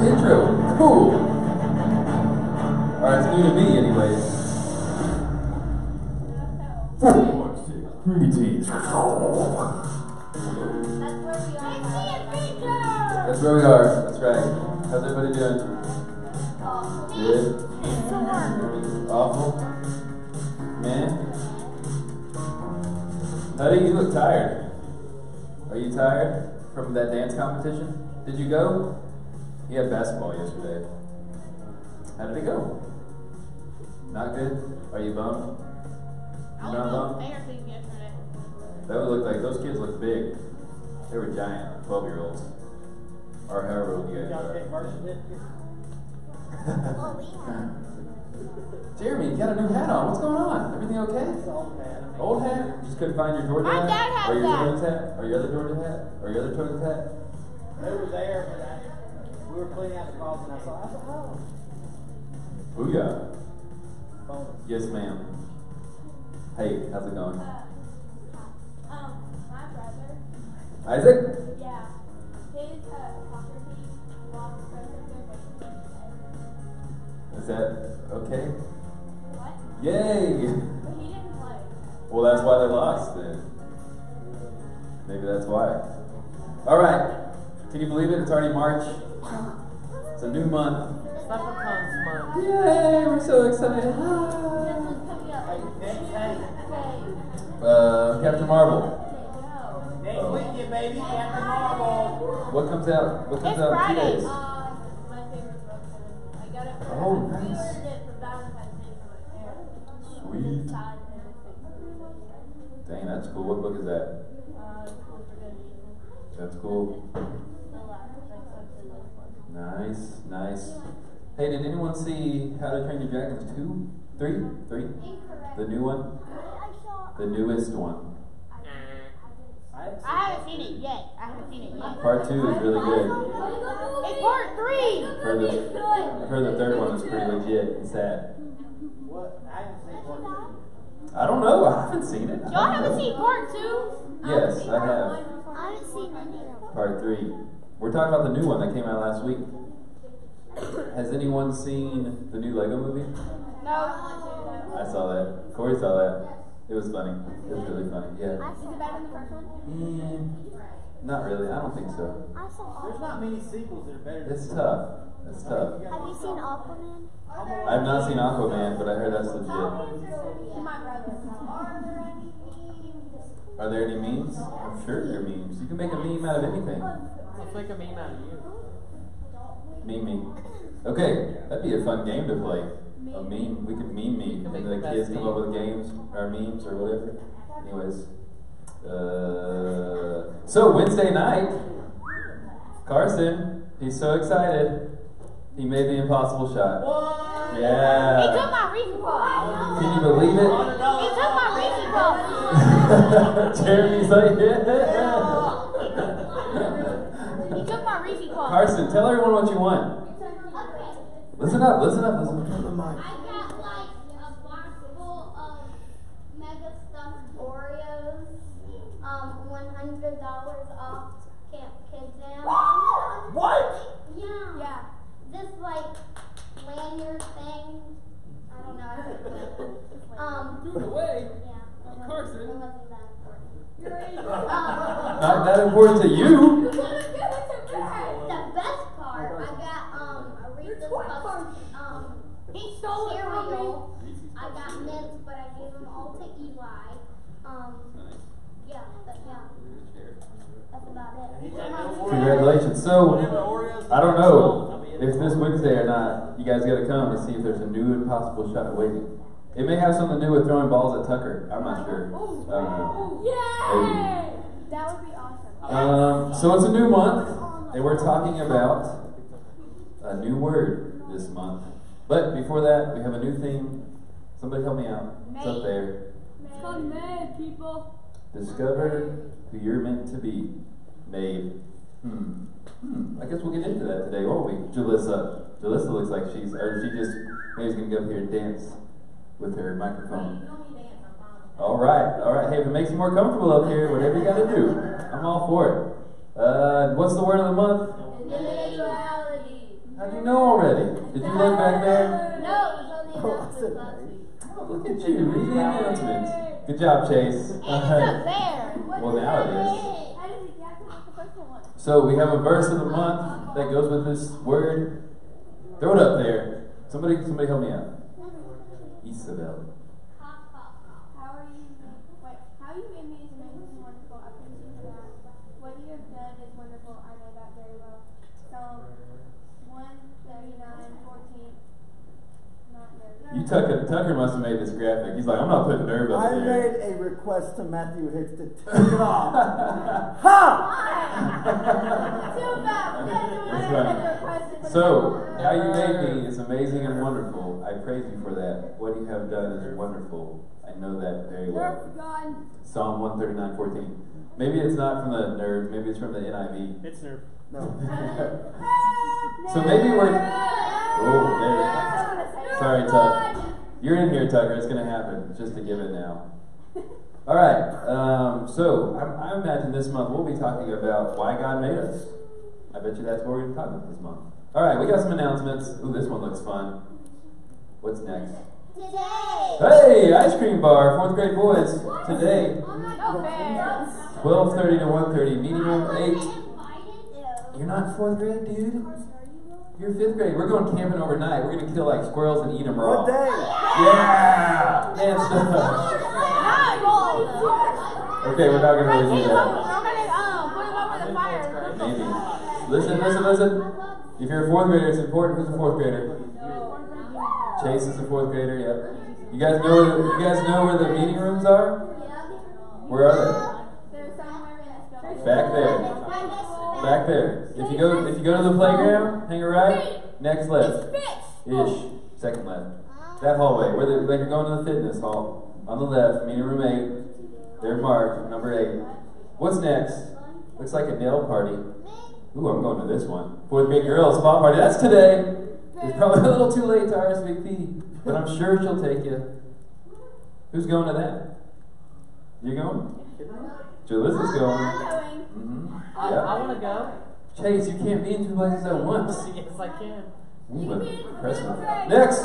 intro. It's cool. Alright, it's new to me anyways. 416 Greetings. That's where we are. That's right. How's everybody doing? Good? Awful? Man? Buddy, you look tired. Are you tired from that dance competition? Did you go? You had basketball yesterday. How did it go? Not good? Are you bummed? I was on the fair thing yesterday. That would look like, those kids look big. They were giant, 12-year-olds. Or however old you guys are. Jeremy, you got a new hat on. What's going on? Everything okay? Old hat? You just couldn't find your Georgia hat? My dad has or your that. Twins hat? Or your other Georgia hat? Or your other Twins hat? They were there, but we were cleaning out the closet and I said, oh. Booyah. Bonus. Yes, ma'am. Hey, how's it going? My brother. Isaac? Yeah. His soccer team lost president. Is that okay? What? Yay! But he didn't play. Well, that's why they lost then. Maybe that's why. Alright. Can you believe it? It's already March. It's a new month. Leprechaun's month. Yay! We're so excited. This one's coming up. Captain Marvel. Next week, you baby, Captain Marvel. What comes out? What comes It's out in 2 Friday. days? My favorite book. I got it for Oh, nice. We ordered it for Valentine's Day for my parents. Sweet. Inside and everything. Dang, that's cool. What book is that? Cool for Good and Evil. That's cool. The last, like, something this one. Nice, nice. Hey, did anyone see How to Train Your Dragon 2? 3? Incorrect. The new one? The newest one. I haven't seen it yet. Part 2 is really good. It's part 3. I've heard the third one is pretty legit and sad. What? I haven't seen part two. I don't know. I haven't seen it. Y'all haven't seen part 2? Yes, I have. I haven't seen any of them. Part 3. We're talking about the new one that came out last week. Has anyone seen the new Lego movie? No. I saw that. Corey saw that. It was funny. It was really funny. Yeah. Is it better than the first one? Not really. I don't think so. I saw There's not many sequels that are better than It's tough. It's tough. Have you seen Aquaman? I have not seen Aquaman, but I heard that's legit. My brother. Are there any memes? I'm sure there are memes. You can make a meme out of anything. Let's make a meme out of you. Meme. Okay, that'd be a fun game to play. A meme. We could meme me. And the kids come up with games or memes or whatever. Anyways. So Wednesday night, Carson, he's so excited. He made the impossible shot. What? He Yeah. took my Reese's Puffs. Can you believe it? He took my Reese's Puffs. Jeremy's like, yeah. He took my Reese's Puffs. Carson, tell everyone what you want. Listen up, listen up, listen up. I got like a box full of mega stuffed Oreos, $100 off Camp Kids Am. What? Yeah. This like lanyard thing. I don't know how to explain it. Threw it away. Yeah. Carson. It wasn't that important. Not that important to you. The best part, I got a Reese's Puffs He stole it from me. cereal. I got mints, but I gave them all to Eli. Yeah, that's about it. Congratulations. So, I don't know if this Wednesday or not, you guys got to come to see if there's a new impossible shot awaiting. It may have something to do with throwing balls at Tucker. I'm not sure. I don't know. Yay! That would be awesome. So it's a new month, and we're talking about a new word this month. But before that, we have a new theme. Somebody help me out. It's up there. It's called May, people. Discover who you're meant to be. Made. I guess we'll get into that today, won't we? Jalissa. Jalissa looks like maybe she's going to go up here and dance with her microphone. All right. Hey, if it makes you more comfortable up here, whatever you got to do, I'm all for it. What's the word of the month? Individuality. How do you know already? Did you look back there? No, it was only last week. Oh, look at you, reading the announcements. Good job, Chase. It's up there. Well, now it is. I didn't exactly what the first one was. So we have a verse of the month that goes with this word. Throw it up there. Somebody help me out. Isabel. How are you? Wait, how you made me is amazing and wonderful. I praise you for that. What you have done is wonderful. I know that very well. Psalm 139:14. Not NIrV. Tucker must have made this graphic. He's like, I'm not putting NIrV up I there. made a request to Matthew Hicks to take it off. Ha! Too bad. That's funny. So, how you made me is amazing and wonderful. I praise you for that. What you have done is wonderful. I know that very well. God. Psalm 139:14. Maybe it's not from the NIrV, maybe it's from the NIV. It's NIrV. No. So maybe we're... Oh, there. Sorry, Tuck. You're in here, Tucker. It's going to happen. It's just a given now. All right. So I imagine this month we'll be talking about why God made us. I bet you that's what we're going to talk about this month. All right. We got some announcements. Ooh, this one looks fun. What's next? Today. Hey, ice cream bar, 4th grade boys. Today, No fair. 12:30 to 1:30. Meeting room 8. Invited? You're not 4th grade, dude. You're 5th grade. We're going camping overnight. We're going to kill like squirrels and eat them raw. What day? Yeah! And stuff. Okay, we're not going to really do that. Maybe. Listen. If you're a 4th grader, it's important. Who's a 4th grader? Chase is a 4th grader, yep. You guys know where the meeting rooms are? Where are they? There's somewhere in this building. Back there. Back there. If you go to the playground, hang a right, next left. Ish. Second left. That hallway, like you're going to the fitness hall. On the left, meeting room 8. There's Mark, number 8. What's next? Looks like a nail party. Ooh, I'm going to this one. 4th grade girls spa party. That's today. It's probably a little too late to RSVP, but I'm sure she'll take you. Who's going to that? You going? Jalissa's going. Mm-hmm. I want to go. Chase, you can't be in 2 places at once. Yes, I can. Ooh, but impressive. Next!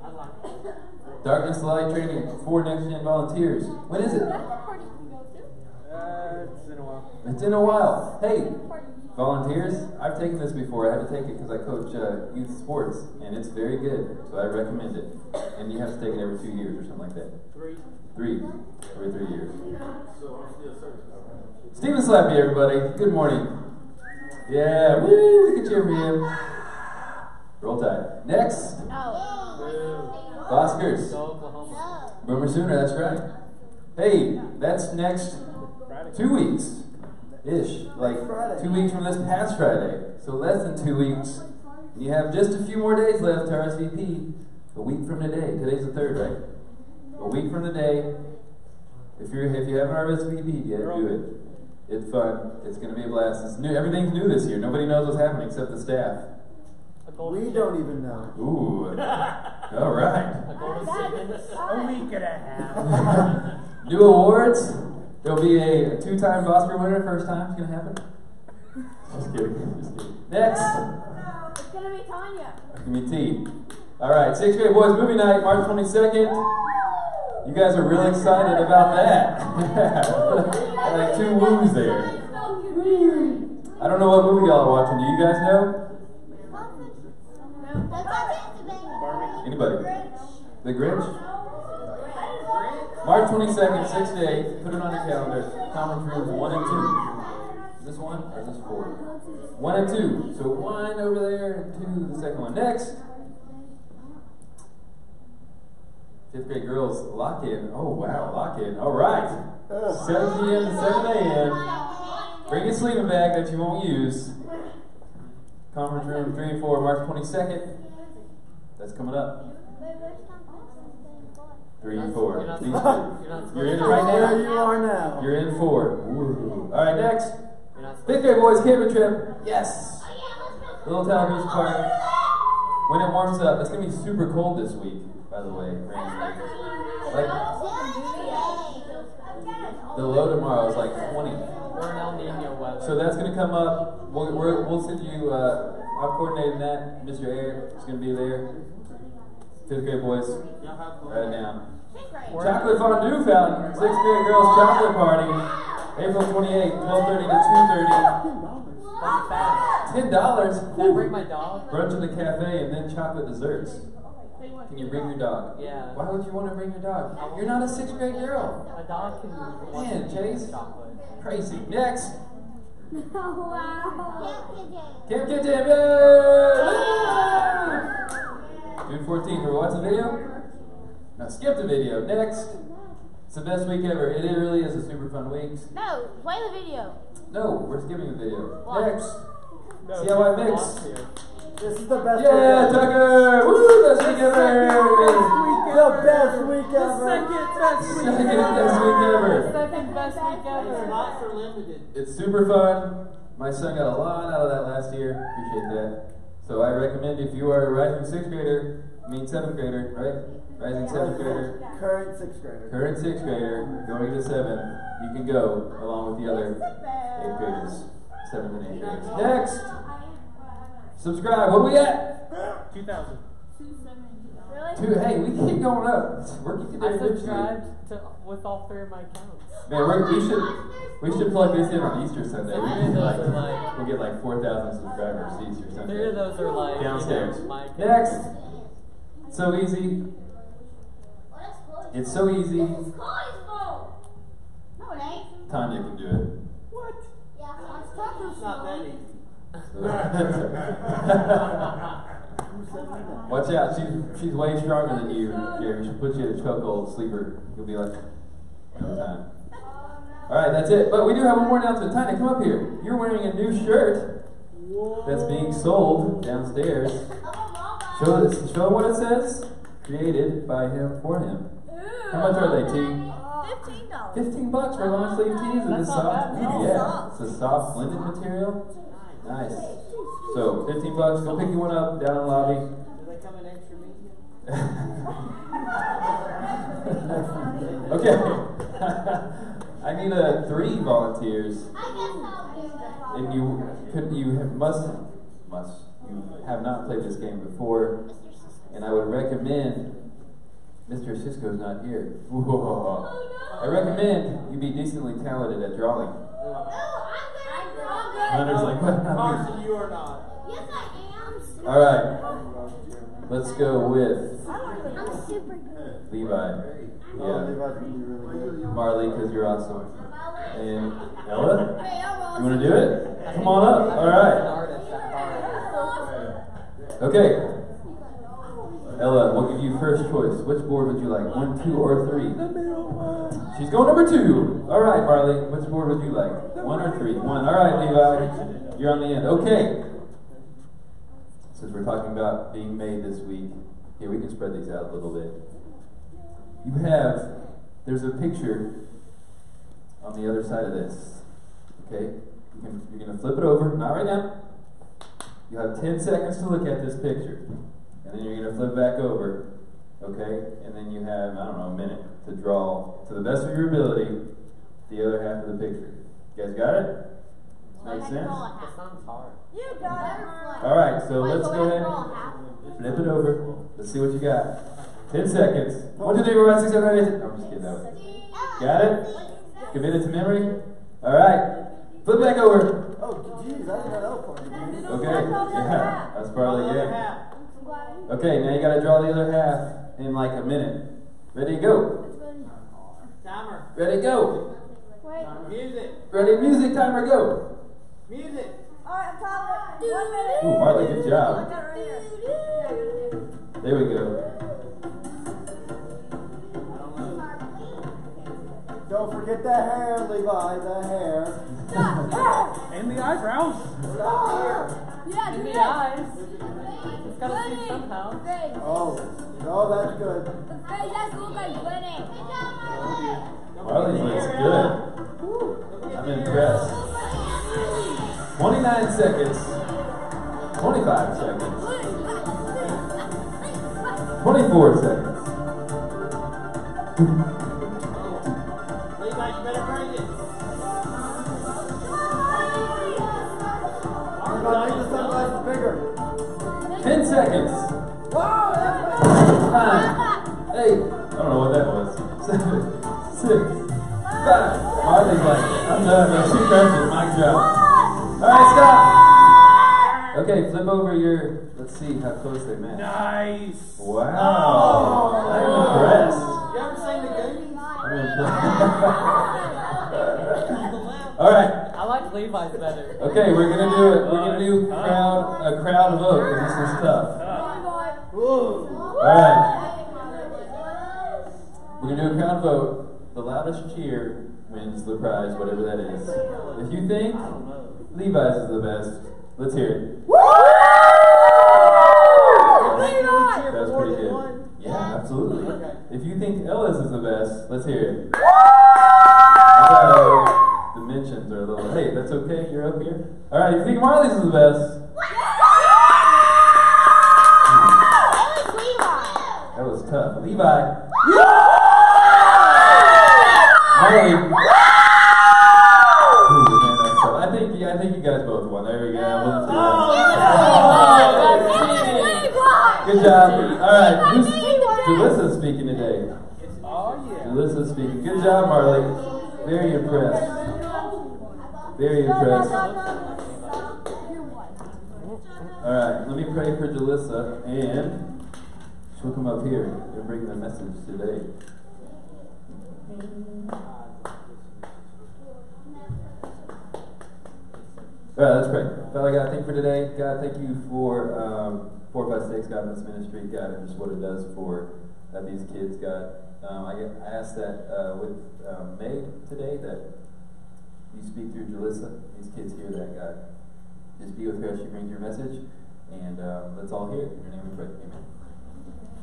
I like it. Darkness to Light training for Next Gen volunteers. When is it? It's in a while. It's in a while. Hey, volunteers, I've taken this before. I had to take it because I coach youth sports, and it's very good, so I recommend it. And you have to take it every 2 years or something like that. 3. Every 3 years. Stephen Slappy, everybody. Good morning. Yeah, woo, look at you, man. Roll Tide. Next, Oscars. Go Oklahoma. Boomer Sooner, that's right. Hey, that's next Friday. 2 weeks. Ish. Like 2 weeks from this past Friday. So less than 2 weeks. You have just a few more days left to RSVP. A week from today. Today's the 3rd, right? A week from today. If you haven't RSVP'd yet, do it. It's fun. It's going to be a blast. It's new. Everything's new this year. Nobody knows what's happening except the staff. We don't even know. Ooh. All right. A golden ticket. A week and a half. New awards. There'll be a 2-time Oscar winner. First time it's going to happen. Just kidding. Next. It's gonna be Tanya. It's going to be T. All right. 6th grade boys movie night, March 22nd. You guys are really excited about that. Like 2 woos there. I don't know what movie y'all are watching. Do you guys know? Anybody? The Grinch? March 22nd, 6 to 8. Put it on your calendar. Conference rooms 1 and 2. Is this 1 or is this 4? 1 and 2. So 1 over there and 2 the second one. Next. 5th grade girls, lock in. Oh, wow, lock in. All right. 7 p.m. to 7 a.m. Bring your sleeping bag that you won't use. Conference room 3 and 4, March 22nd. That's coming up. 3 and 4. These two. You're in it right Where now? you are now. You're in 4. Woo. All right, next. 5th grade boys camping trip. Yes. Little Talbot Park. When it warms up, it's going to be super cold this week, by the way. Like, the low tomorrow is like 20. We're in El Nino weather. So that's going to come up. We'll send you I'm coordinating that. Mr. Eric is going to be there. 5th grade boys, Y'all have fun. right now. Where- Chocolate fondue fountain, 6th grade girls chocolate party, April 28th, 12:30 to 2:30. Fun fact. $10. Can I bring my dog? Brunch in the cafe and then chocolate desserts. Can you bring your dog? Yeah. Why would you want to bring your dog? You're not a 6th grade girl. My dog can Man, Chase. chocolate. Crazy. Next. Wow. Camp Kid Jam, yay! June 14th, we're watching the video? Now skip the video. Next. It's the best week ever. It really is a super fun week. No, play the video. No, we're skipping the video. Why? Next. See how I mix? This is the best Yeah, week ever. Tucker! Woo, best week ever! The best week ever. Second best week Second best week ever. Second best week ever. Slots are limited. It's super fun. My son got a lot out of that last year. Appreciate that. So I recommend if you are a rising 6th grader, 7th grader, right? Rising 7th grader, Current 6th grader. current 6th grader, going to 7th, you can go along with the other 8th graders, 7th and 8th graders. Next, subscribe. What are we at? 2,000. Really? Hey, we keep going up. We're keeping I there. subscribed to with all 3 of my accounts. Man, we should plug this in on Easter Sunday. We Three of can those are like- we'll get like 4,000 subscribers Easter 3 Sunday. of those are like Downstairs. my Next. So easy. It's so easy. No, it ain't. Tanya can do it. What? It's not that easy. Watch out, she's way stronger than you, Jerry. She'll put you in a chokehold sleeper. You'll be like, no time. Alright, that's it. But we do have one more announcement. Tanya, come up here. You're wearing a new shirt that's being sold downstairs. Show them what it says. Created by him for him. How much are they, T? $15. $15 for long sleeve tees and this That's not soft. bad. Yeah, it's a soft blended material. Nice. So $15. Go pick you one up down in the lobby. Do they come in extra medium? Okay. I need 3 volunteers, and you have not played this game before, and I would recommend. Mr. Cisco's not here. Whoa. I recommend you be decently talented at drawing. Hunter's like, what? Carson, you are not. Yes, I am. All right. Let's go with I'm super good. Levi. Oh, Yeah. Levi's gonna be really good. Marley, because you're awesome. And Ella, Hey, I'm you want to do it? Come on up. All right. Okay. Ella, we'll give you first choice. Which board would you like? 1, 2, or 3? She's going number 2. All right, Marley. Which board would you like? 1 or 3? 1. All right, Levi. You're on the end. Okay. Since we're talking about being made this week, here we can spread these out a little bit. There's a picture on the other side of this. Okay? You're going to flip it over. Not right now. You have 10 seconds to look at this picture. And then you're going to flip back over. Okay? And then you have, I don't know, a minute to draw, to the best of your ability, the other half of the picture. You guys got it? Makes sense? That sounds hard. You got it. All right, so let's go ahead. Flip it over. Let's see what you got. 10 seconds. 1, 2, 3, 4, 5, 6, 7, 8. I'm just kidding. Got it? Committed to memory? All right. Flip back over. Oh, geez, I didn't know that was part of it. Okay. Yeah, that's part of the game. Okay, now you got to draw the other half in like a minute. Ready, go. Timer. Ready, go. Wait. Music. Ready, music timer, go. Music. Alright, I'm tired. 1 minute. Ooh, Marley, good I job. got it right here. There we go. Don't forget the hair, Levi, the hair. And the eyebrows. The hair. Yeah, And do the that. eyes. It's gotta see somehow. Face. Oh, that's good. The face has to look like Glennie. Marley looks good. I'm impressed. 29 seconds. 25 seconds. 24 seconds. Levi, you better bring it. Levi, make the sunglasses bigger. seconds. 5, 8, I don't know what that was. 7, 6, 5. Marley's like, I'm done, man. She crushed it. Mic drop. Alright, stop. Okay, flip over your, let's see how close they match. Nice. Wow. I'm impressed. You ever seen the Goonies? I'm impressed. Alright. I like Levi's better. Okay, we're gonna do it. We're gonna do a crowd vote, because this is tough. Alright. We're gonna do a crowd vote. The loudest cheer wins the prize, whatever that is. If you think Levi's is the best, let's hear it. That was pretty good. Yeah, absolutely. If you think Ellis is the best, let's hear it. The mentions are a little. Hey, that's okay. You're up here. All right. If you think Marley's is the best, that was tough. Levi. Marley. Ooh, man, that's tough. I think you guys both won. There we go. Good job. All right. Who's Jalissa speaking today? Oh, yeah. Jalissa speaking. Good job, Marley. Very impressed. Very impressed. All right. Let me pray for Jalissa, and she'll come up here and bring the message today. All right, let's pray. Father God, thank you for today. God, thank you for 456 God's Ministry, God, and just what it does for these kids, God. I ask that with May today, that you speak through Jalissa. These kids hear that, God. Just be with her as she brings your message, and let's all hear it. In your name we pray. Amen.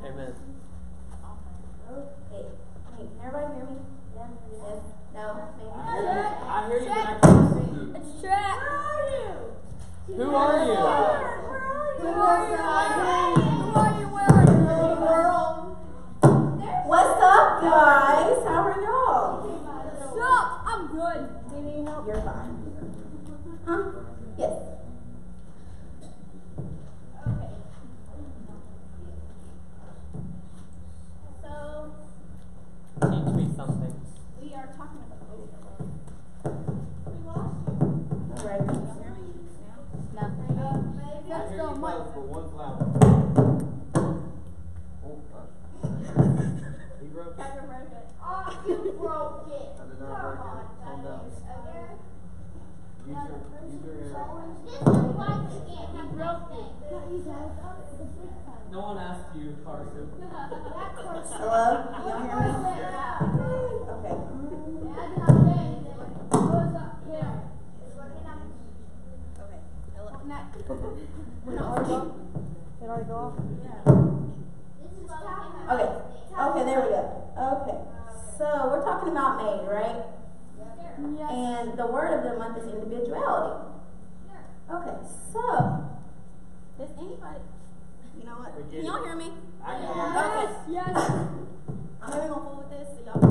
Amen. Hey, everybody hear me? Yes. No? Maybe? I hear you, but I can't see you. It's Trent. Who are you? What's up, guys? How are y'all? Stop! I'm good. Do you need help? You're fine. Huh? Yes. Okay. So, Teach me something. we are talking about All right. That's the mic. For one flower. He broke it. Oh, you broke it. I did not Come break on, it. Calm down. again. Use your No one asked you, Carson. Hello? Can y'all hear me? Okay. Okay. Hello. Okay. Okay, there we go. Okay. So we're talking about May, right? And the word of the month is individuality. Okay, so does anybody, you know what? Can y'all hear me? I can hear you. Okay. Yes. I'm maybe gonna fool with this, so y'all.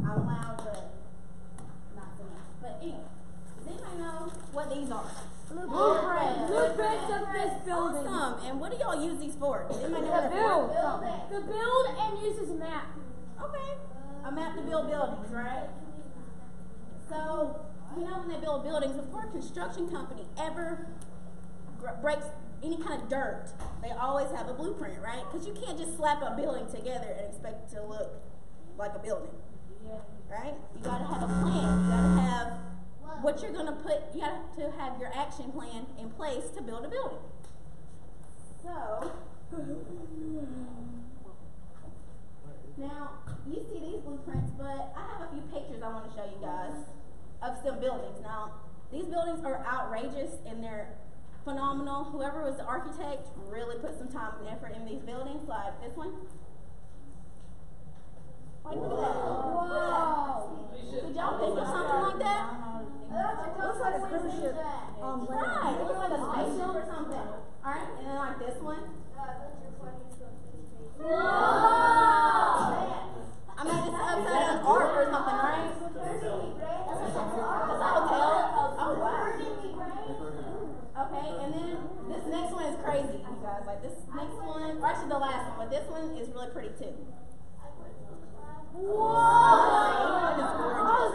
I'm loud, but not so much. But anyway, does anybody know what these are? Blueprints of this building. Awesome. And what do y'all use these for? Does anybody know To what build. they're for? To build and use as a map. Okay. A map to build buildings, right? So, you know when they build buildings, before a construction company ever breaks any kind of dirt, they always have a blueprint, right? Because you can't just slap a building together and expect it to look like a building, right? You gotta have a plan. You gotta have what you're gonna put, you got to have your action plan in place to build a building. So, now, you see these blueprints, but I have a few pictures I want to show you guys of some buildings. Now, these buildings are outrageous and they're phenomenal. Whoever was the architect really put some time and effort in these buildings, like this one. Like, look at that. Wow. Could y'all think of something like that? Looks like a cruise ship. Right, it looks like a spaceship or something. Alright, and then like this one. I mean, it's upside down art or something, right? That's a hotel. Oh, wow. Okay, and then this next one is crazy. guys. Like this next one, or actually the last one, but this one is really pretty too. Whoa! It is gorgeous.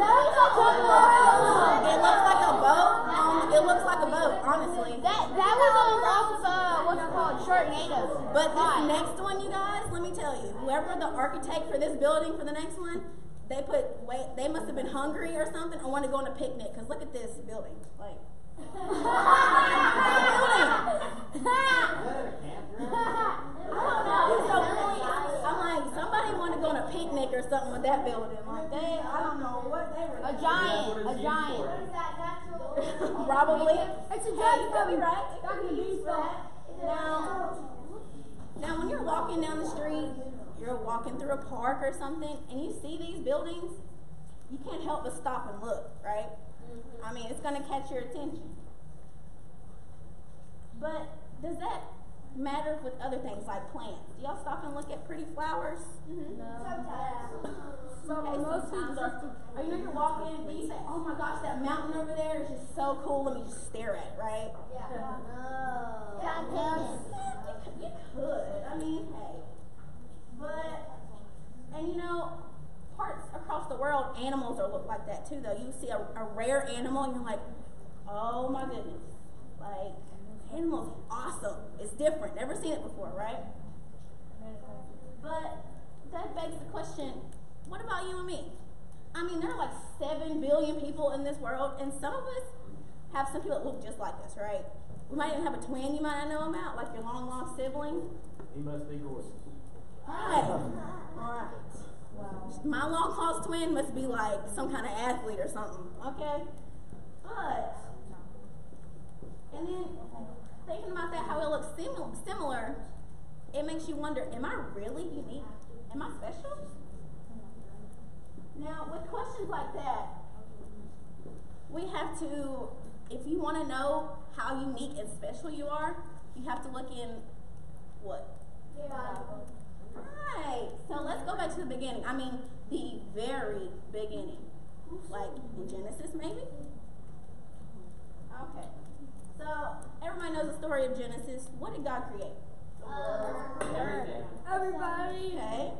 It looks like a boat. It looks like a boat, honestly. That was off of what's it called, Sharknado. But this next one, you guys, let me tell you, whoever the architect for this building for the next one, they must have been hungry or something, or wanted to go on a picnic. Cause look at this building, like. I'm like, somebody wanted to go on a picnic or something with that building. Like I don't know what they were. A giant. Probably. It's a Yeah, you giant. could be right. Now, when you're walking down the street, you're walking through a park or something, and you see these buildings, you can't help but stop and look, right? I mean, it's going to catch your attention. But does that matter with other things like plants? Do y'all stop and look at pretty flowers? Mm-hmm. Okay, sometimes. Or you know you're walking and you say, oh my gosh, that mountain over there is just so cool, let me just stare at it, right? You could. I mean, hey. But, and you know, parts across the world, animals are look like that too, though. You see a rare animal and you're like, oh my goodness. Like, animal's awesome. It's different. Never seen it before, right? But that begs the question, what about you and me? I mean, there are like 7 billion people in this world, and some of us have some people that look just like us, right? We might even have a twin you might not know about, like your long lost sibling. He must be gorgeous. Right. All right. Wow. My long lost twin must be like some kind of athlete or something, okay? But, and then thinking about that, how it looks similar, it makes you wonder, am I really unique? Am I special? Now, with questions like that, we have to, if you want to know how unique and special you are, you have to look in what? Right. So let's go back to the beginning. I mean, the very beginning. Like in Genesis, maybe? Okay. So everybody knows the story of Genesis. What did God create? Everything. Everybody. Okay.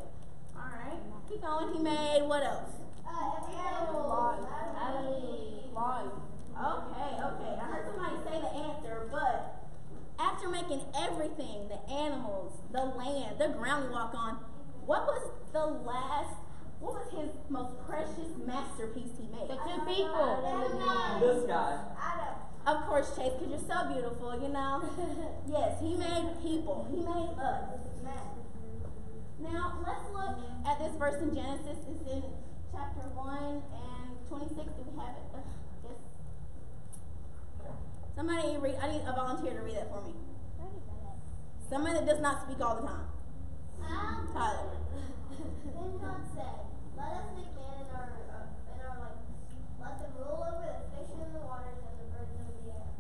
All right. Keep going. He made what else? Life. Okay. I heard somebody say the answer, but after making everything, the animals, the land, the ground we walk on, what was his most precious masterpiece he made? The 2 people. This guy. Of course, Chase, because you're so beautiful, you know? Yes, he made people. He made us. Now, let's look at this verse in Genesis. It's in chapter 1 and 26. Do we have it? Yes. Somebody read. I need a volunteer to read that for me. Somebody that does not speak all the time. Tyler. Then God said, let us make man in our likeness. Let them rule over the fish in the waters and the birds of the air.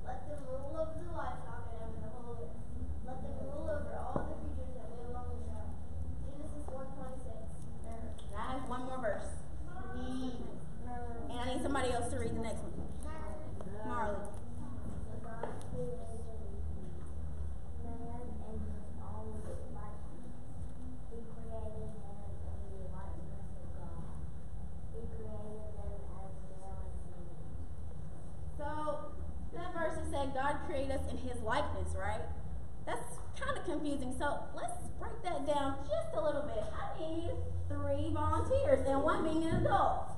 Let them rule over the livestock and over the whole earth. Let them rule over all the creatures that live along the shore. Genesis 1:26. I have one more verse. And I need somebody else to read the next one. Marley. So God created man in his own likeness. He created him in the likeness of God. He created them as male and female. So that verse has said God created us in his likeness, right? That's kind of confusing. So let's break that down just a little bit. I need 3 volunteers and 1 being an adult.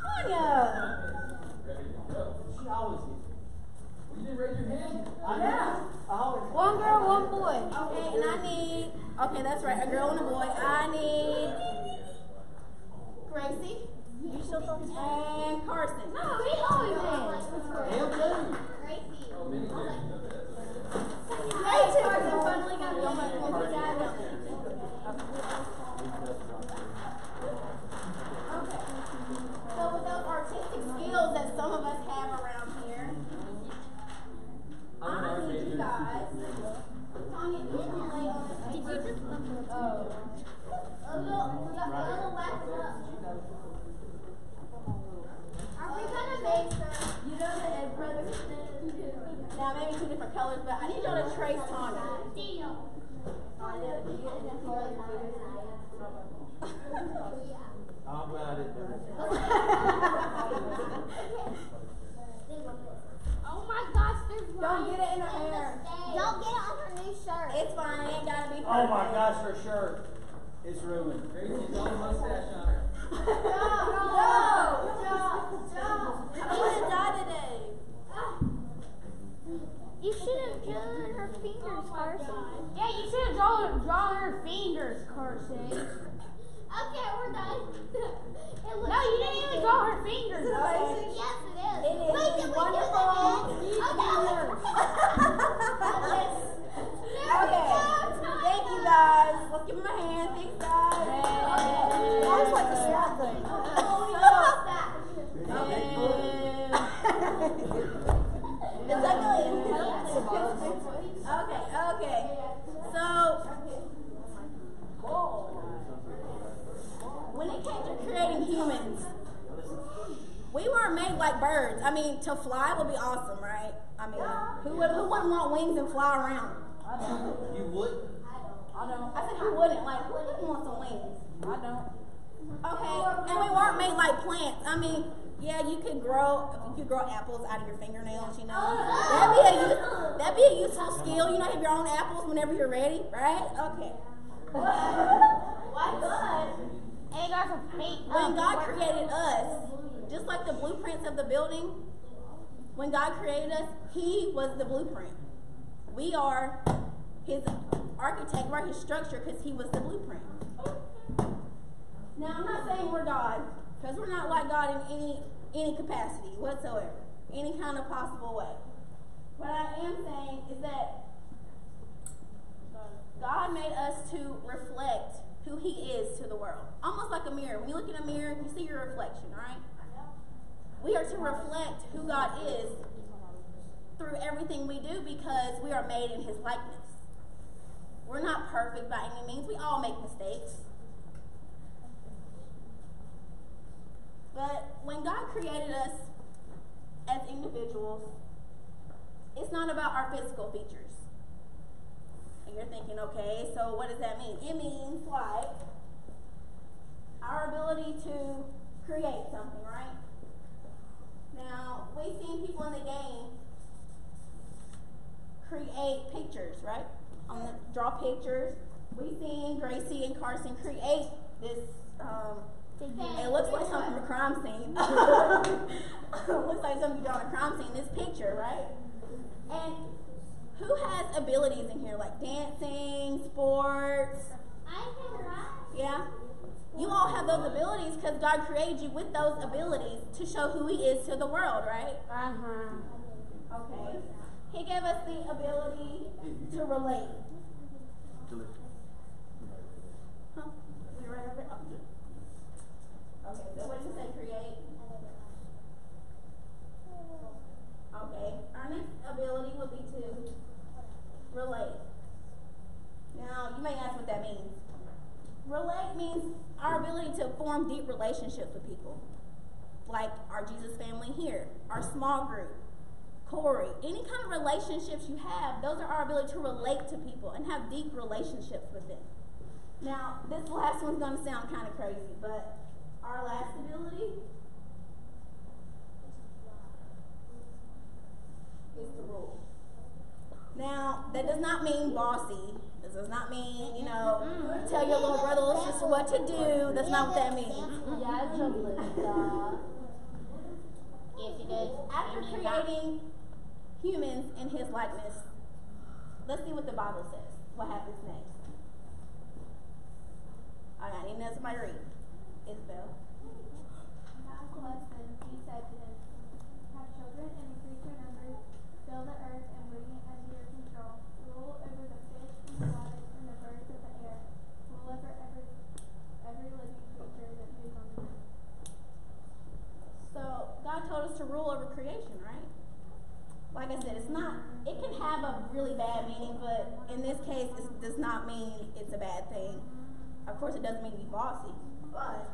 Tanya! She always is. You didn't raise your hand? Yeah. I always. 1 girl, 1 boy. Okay, and I need, okay, that's right, a girl and a boy. I need Gracie and Carson. No, he always is. Him too. Gracie. Gracie, Carson finally got me on my phone. Okay. So with those artistic skills that some of us have around here, I need you guys. Tanya, you can lay on this paper. Did you just A little wax up. Are we gonna make some? You know that Brother said that Now, maybe two different colors, but I need y'all to trace Tanya. I'm glad I didn't do it. Oh my gosh, there's Don't get it in her hair. Don't get it on her new shirt. It's fine. It ain't gotta be perfect. Oh my gosh, her shirt is ruined. Gracie's got a mustache on her. I want to die today. You should have drawn her fingers, Carson. Yeah, you should have drawn her fingers, Carson. Okay, we're done. No, you didn't even draw her fingers. Okay. Yes, it is. It is. Wait, can we Wonderful. do that? Okay. Thank you guys. Let's give them a hand. Thanks, guys. I just like the slap thing. Okay. So, when it came to creating humans, we weren't made like birds. I mean, to fly would be awesome, right? I mean, who wouldn't want wings and fly around? You would? I don't. I said who wouldn't? Like, who wouldn't want some wings? I don't. Okay, and we weren't made like plants. I mean, yeah, you could grow apples out of your fingernails, you know. That'd be a useful skill. You know, have your own apples whenever you're ready, right? Okay. Why good? And got some fake. When God created us, just like the blueprints of the building, when God created us, He was the blueprint. We are His architect, we're His structure because He was the blueprint. Now, I'm not saying we're God, because we're not like God in any capacity whatsoever, any kind of possible way. What I am saying is that God made us to reflect who He is to the world. Almost like a mirror. When you look in a mirror, you see your reflection, right? We are to reflect who God is through everything we do because we are made in His likeness. We're not perfect by any means. We all make mistakes. But when God created us as individuals, it's not about our physical features. And you're thinking, okay, so what does that mean? It means like our ability to create something, right? Now, we've seen people in the game create pictures, right? Draw pictures. We've seen Gracie and Carson create this. It looks like something from a crime scene. It looks like something you draw in a crime scene. This picture, right? And who has abilities in here, like dancing, sports? I can write. Yeah? You all have those abilities because God created you with those abilities to show who He is to the world, right? Okay. He gave us the ability to relate. Huh? We right over there? Oh. Okay, so what did you say, create? Okay, our next ability would be to relate. Now, you may ask what that means. Relate means our ability to form deep relationships with people. Like our Jesus family here, our small group, Corey. Any kind of relationships you have, those are our ability to relate to people and have deep relationships with them. Now, this last one's going to sound kind of crazy, but our last ability is to rule. Now, that does not mean bossy. This does not mean, tell your little brother or sister what to do. That's not what that means. After creating humans in His likeness, let's see what the Bible says. What happens next? I need to know somebody read. Isabel. Last lesson, He said to them, have children and increase your numbers, fill the earth and bring it under your control. Rule over the fish in the water and the birds of the air. Rule over every living creature that moves on the earth. So God told us to rule over creation, right? Like I said, it can have a really bad meaning, but in this case, it does not mean it's a bad thing. Of course, it doesn't mean to be bossy, but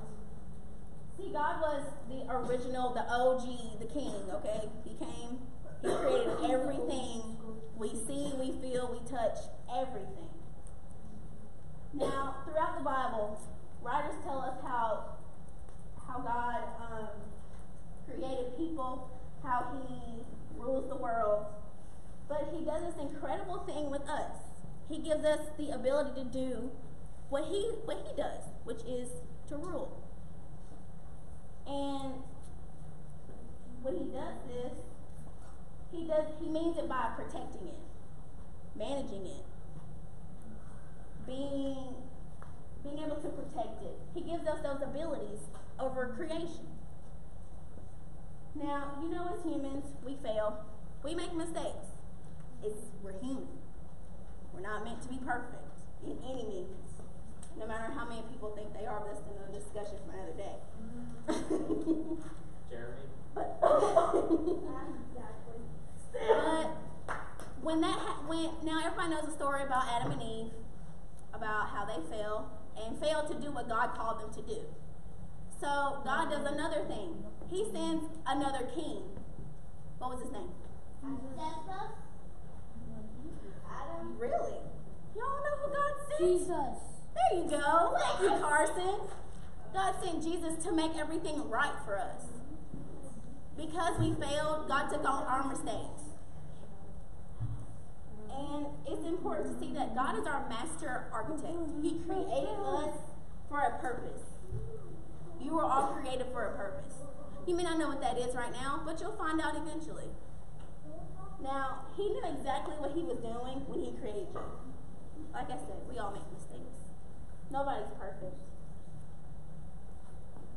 see, God was the original, the OG, the king, okay? He came He created everything we see, we feel, we touch, everything. Now, throughout the Bible, writers tell us how God created people, how He rules the world. But He does this incredible thing with us. He gives us the ability to do what He does, which is to rule. And when He does this, He means it by protecting it, managing it, being able to protect it. He gives us those abilities over creation. Now, you know, as humans, we fail. We make mistakes. We're human. We're not meant to be perfect in any means, no matter how many people think they are. But that's another discussion for another day. Jeremy? But now everybody knows the story about Adam and Eve, about how they fell and failed to do what God called them to do. So God does another thing. He sends another king. What was his name? Adam. Really? Y'all know who God sent? Jesus. There you go. Thank you, Carson. God sent Jesus to make everything right for us. Because we failed, God took on our mistakes. And it's important to see that God is our master architect. He created us for a purpose. You were all created for a purpose. You may not know what that is right now, but you'll find out eventually. Now, He knew exactly what He was doing when He created you. Like I said, we all make mistakes. Nobody's perfect.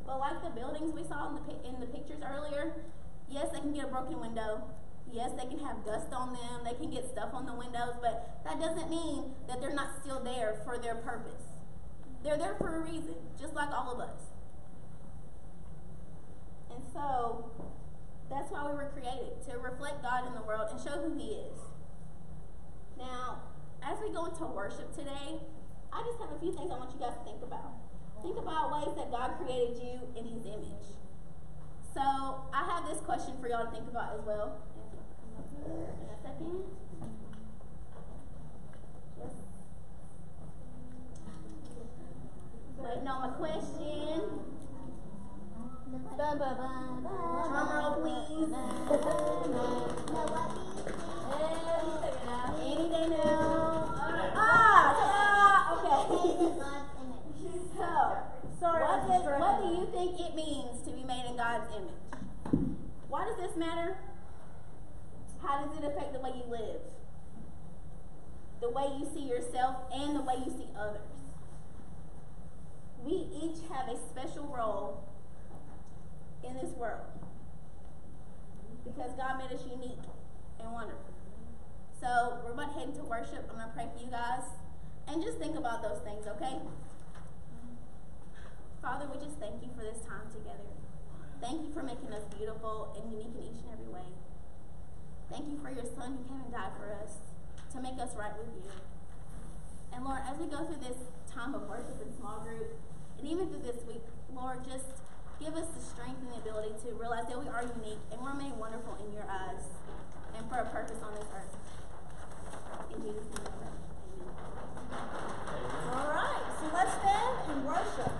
But like the buildings we saw in the pictures earlier, yes, they can get a broken window. Yes, they can have dust on them. They can get stuff on the windows. But that doesn't mean that they're not still there for their purpose. They're there for a reason, just like all of us. And so, that's why we were created, to reflect God in the world and show who He is. Now, as we go into worship today, I just have a few things I want you guys to think about. Think about ways that God created you in His image. So, I have this question for y'all to think about as well. In a second. Yes. Waiting on my question. Drum roll, please. Any day now. Okay. So, what do you think it means to be made in God's image? Why does this matter? How does it affect the way you live? The way you see yourself and the way you see others. We each have a special role in this world because God made us unique and wonderful. So we're about to head into worship. I'm going to pray for you guys and just think about those things, okay? Father, we just thank you for this time together. Thank you for making us beautiful and unique in each and every way. Thank you for your Son who came and died for us to make us right with you. And Lord, as we go through this time of worship in small group, and even through this week, Lord, just give us the strength and the ability to realize that we are unique and we're made wonderful in your eyes and for a purpose on this earth. In Jesus' name, amen. All right, so let's stand and worship.